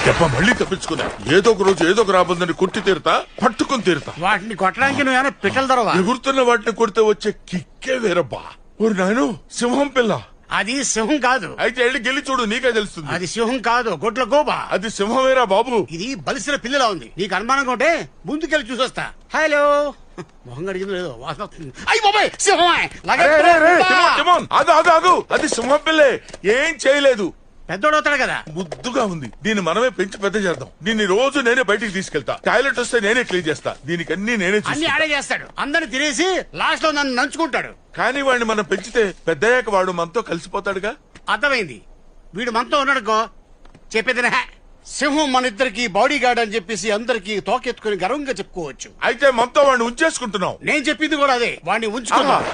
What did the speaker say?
దెబ్బ మళ్ళీ తప్పించుకున్నా. ఏదో ఒక రోజు ఏదో ఒక రాబందని కొట్టి తీరుతా, పట్టుకుని తీరుతా. వాటిని కొట్టడానికి నువ్వేమైనా పిట్టలు దొరవా? ఎగురుతున్న వాటిని కొడితే వచ్చే కిక్కే వేరబ్బా. ఊరి నాయను, సింహం పిల్ల. అది సింహం కాదు. అయితే వెళ్ళి గెలి చూడు, నీకే తెలుస్తుంది. అది సింహం కాదు, గొడ్ల గోబా. అది సింహమేరా బాబు. ఇది బలిసిన పిల్లలా ఉంది. నీకు అనుమానంగా ఉంటే ముందుకెళ్ళి చూసొస్తా. హలో, మొహం కడిగింది లేదో, వాసన వస్తుంది. అయ్యి బాబాయ్, సింహమే. ఆగు, అది సింహం పిల్లే, ఏం చేయలేదు. పెద్దోడవుతాడు కదా. ముద్దుగా ఉంది. దీన్ని మనమే పెంచి పెద్ద చేద్దాం. దీన్ని రోజు నేనే బయటికి తీసుకెళ్తా. టాయిలెట్ వస్తే నేనే క్లీన్ చేస్తా. దీనికి అన్ని నేనే అన్ని ఆడే చేస్తాడు. అందరిని తినేసి లాస్ట్ లో నన్ను నంచుకుంటాడు. కానీ వాడిని మనం పెంచితే పెద్దయ్యాక వాడు మనతో కలిసిపోతాడుగా. అర్థమైంది. వీడు మనతో ఉన్నాడుకో చెప్పేదినా. సింహం మన ఇద్దరికి బాడీ గార్డ్ అని చెప్పేసి అందరికి తోకెత్తుకుని గర్వంగా చెప్పుకోవచ్చు. అయితే మనతో వాడిని ఉంచేసుకుంటున్నాం. నేను చెప్పింది కూడా అదే, వాడిని ఉంచుకున్నా.